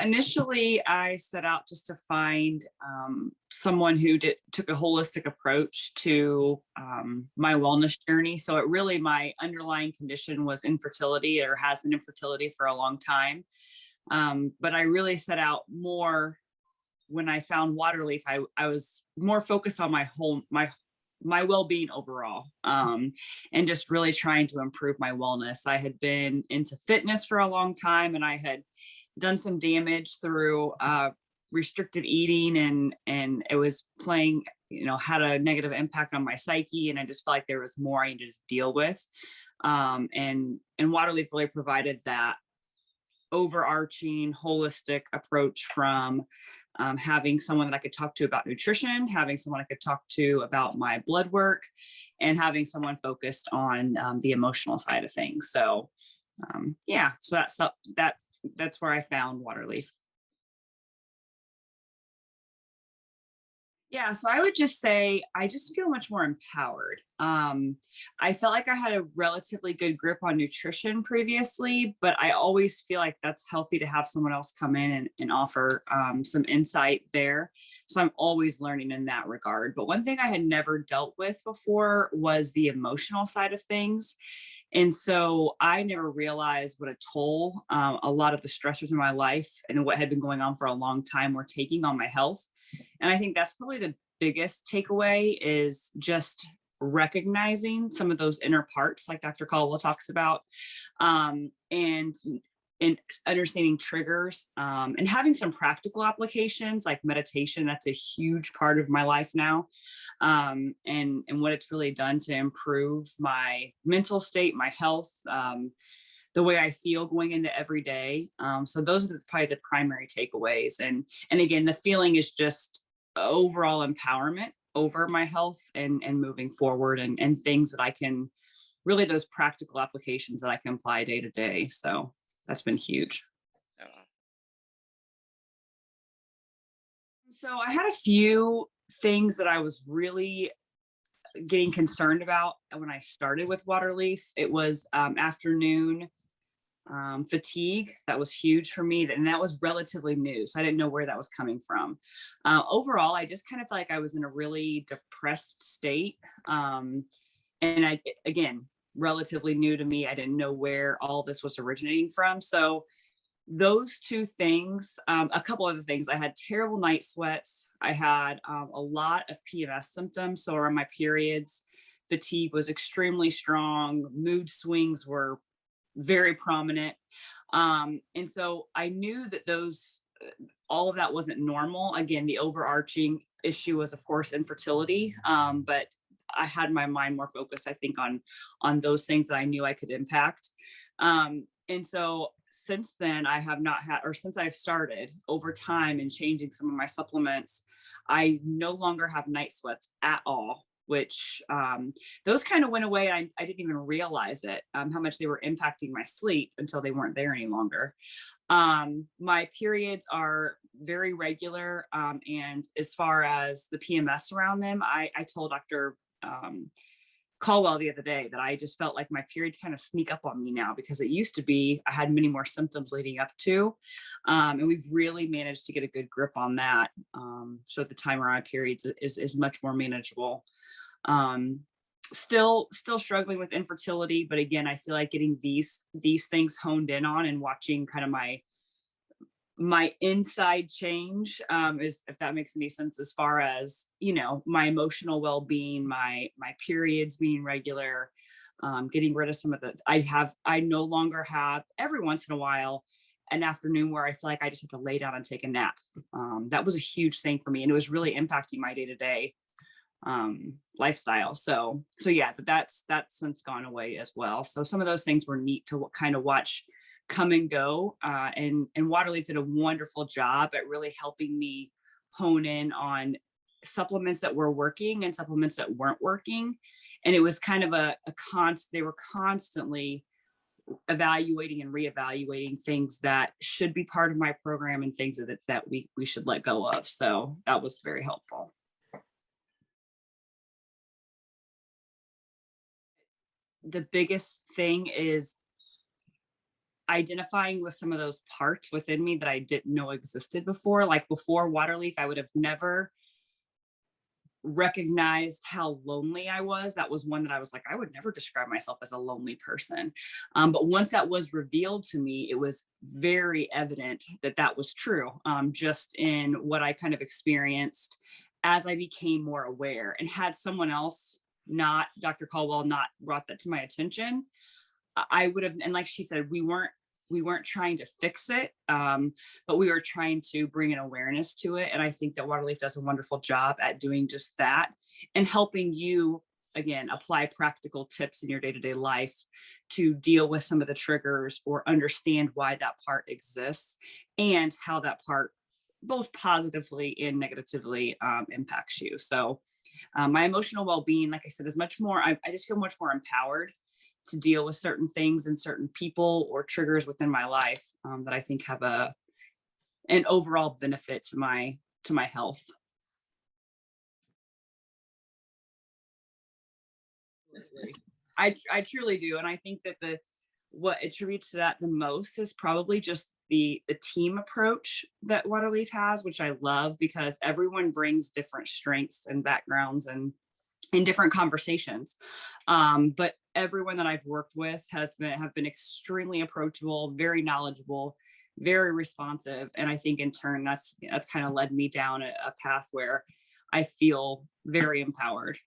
Initially, I set out just to find someone who took a holistic approach to my wellness journey. So it really, my underlying condition was infertility, or has been infertility for a long time. But I really set out more when I found Waterleaf. I was more focused on my well-being overall, and just really trying to improve my wellness. I had been into fitness for a long time, and I had done some damage through restricted eating, and it was playing, had a negative impact on my psyche, and I just felt like there was more I needed to deal with. And Waterleaf really provided that overarching holistic approach from having someone that I could talk to about nutrition, having someone I could talk to about my blood work, and having someone focused on the emotional side of things. So yeah, so that's where I found Waterleaf. Yeah, so I would just say I just feel much more empowered. I felt like I had a relatively good grip on nutrition previously, but I always feel like that's healthy to have someone else come in and offer some insight there. So I'm always learning in that regard. But one thing I had never dealt with before was the emotional side of things. And so I never realized what a toll a lot of the stressors in my life and what had been going on for a long time were taking on my health. And I think that's probably the biggest takeaway, is just recognizing some of those inner parts, like Dr. Caldwell talks about, and understanding triggers, and having some practical applications like meditation. That's a huge part of my life now, and what it's really done to improve my mental state, my health. The way I feel going into every day. So those are probably the primary takeaways. And again, the feeling is just overall empowerment over my health, and moving forward, and things that I can really, those practical applications that I can apply day to day. So that's been huge. Uh, So I had a few things that I was really getting concerned about when I started with Waterleaf. It was afternoon fatigue. That was huge for me, and that was relatively new, so I didn't know where that was coming from. Overall, I just kind of felt like I was in a really depressed state, and I, again, relatively new to me. I didn't know where all this was originating from. So those two things, a couple other things. I had terrible night sweats. I had a lot of PMS symptoms, so around my periods. Fatigue was extremely strong. Mood swings were very prominent. And so I knew that all of that wasn't normal. Again, the overarching issue was, of course, infertility. But I had my mind more focused, I think, on those things that I knew I could impact. And so since then, I have not had, or since I've started over time and changing some of my supplements, I no longer have night sweats at all, which those kind of went away. I didn't even realize it, how much they were impacting my sleep until they weren't there any longer. My periods are very regular. And as far as the PMS around them, I told Dr. Caldwell the other day that I just felt like my periods kind of sneak up on me now, because it used to be I had many more symptoms leading up to. And we've really managed to get a good grip on that. So at the time around my periods is much more manageable. um still struggling with infertility, but again, I feel like getting these things honed in on, and watching kind of my inside change, is, if that makes any sense, as far as, my emotional well-being, my periods being regular, getting rid of some of the, I no longer have, every once in a while, an afternoon where I feel like I just have to lay down and take a nap. That was a huge thing for me, and it was really impacting my day-to-day lifestyle. So yeah, that's since gone away as well. So some of those things were neat to kind of watch come and go. And Waterleaf did a wonderful job at really helping me hone in on supplements that were working and supplements that weren't working. And it was kind of they were constantly evaluating and reevaluating things that should be part of my program, and things that we should let go of. So that was very helpful. The biggest thing is identifying with some of those parts within me that I didn't know existed before. Like before Waterleaf, I would have never recognized how lonely I was. That was one that I was like, I would never describe myself as a lonely person. But once that was revealed to me, it was very evident that that was true, just in what I kind of experienced as I became more aware. And had someone else, not Dr. Caldwell, not brought that to my attention, I would have, and like she said, we weren't trying to fix it, but we were trying to bring an awareness to it. And I think that Waterleaf does a wonderful job at doing just that and helping you, again, apply practical tips in your day-to-day life to deal with some of the triggers or understand why that part exists and how that part both positively and negatively impacts you. So my emotional well-being, like I said, is much more, I just feel much more empowered to deal with certain things and certain people or triggers within my life, that I think have an overall benefit to my health. Absolutely. I truly do, and I think that the what attributes to that the most is probably just the team approach that Waterleaf has, which I love because everyone brings different strengths and backgrounds and in different conversations. But everyone that I've worked with have been extremely approachable, very knowledgeable, very responsive, and I think in turn that's kind of led me down a path where I feel very empowered,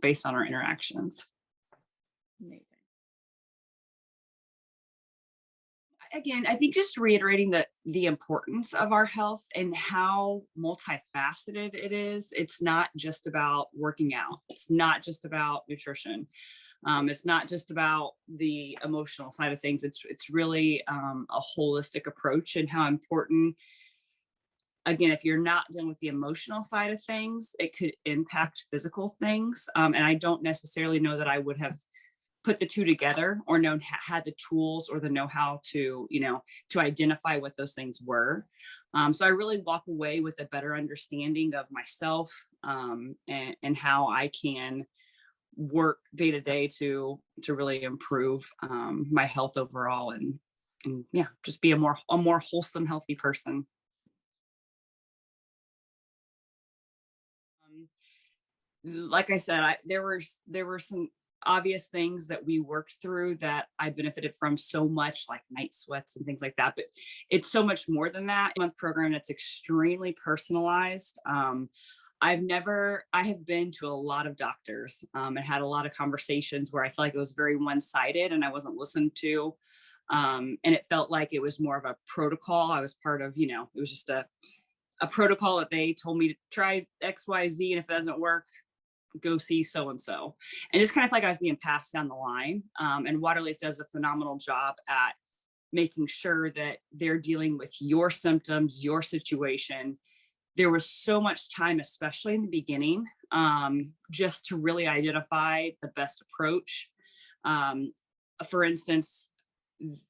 based on our interactions. Amazing. Again, I think just reiterating the importance of our health and how multifaceted it is. It's not just about working out. It's not just about nutrition. It's not just about the emotional side of things. It's really a holistic approach and how important. Again, if you're not dealing with the emotional side of things, it could impact physical things. And I don't necessarily know that I would have put the two together or known had the tools or the know-how to to identify what those things were. So I really walk away with a better understanding of myself, and how I can work day to day to really improve my health overall, and yeah, just be a more wholesome, healthy person. Um, like I said, there were some obvious things that we worked through that I benefited from so much, like night sweats and things like that. But it's so much more than that. Month program that's extremely personalized. I have been to a lot of doctors, and had a lot of conversations where I feel like it was very one-sided and I wasn't listened to. And it felt like it was more of a protocol. I was part of, it was just a protocol that they told me to try XYZ. And if it doesn't work, go see so and so. And just kind of like I was being passed down the line. And Waterleaf does a phenomenal job at making sure that they're dealing with your symptoms, your situation. There was so much time, especially in the beginning, just to really identify the best approach. Um, for instance,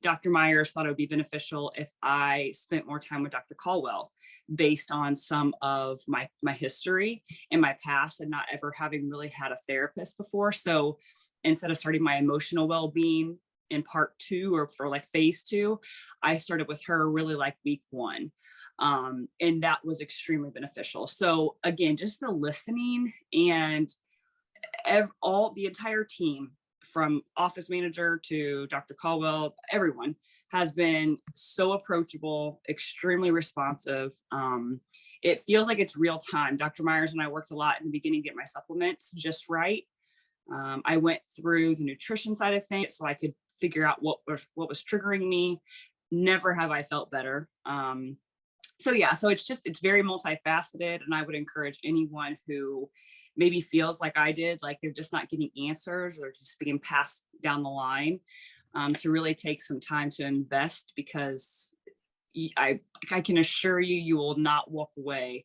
Dr. Myers thought it would be beneficial if I spent more time with Dr. Caldwell based on some of my history and my past and not ever having really had a therapist before. So instead of starting my emotional well-being in part two or for like phase two, I started with her really like week one. And that was extremely beneficial. So again, just the listening and all the entire team from office manager to Dr. Caldwell, everyone has been so approachable, extremely responsive. It feels like it's real time. Dr. Myers and I worked a lot in the beginning to get my supplements just right. I went through the nutrition side of things so I could figure out what was triggering me. Never have I felt better. So yeah, so it's very multifaceted, and I would encourage anyone who maybe feels like I did, like they're just not getting answers or just being passed down the line, to really take some time to invest because I can assure you, you will not walk away,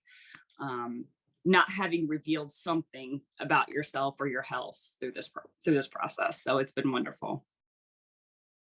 um, not having revealed something about yourself or your health through this process. So it's been wonderful.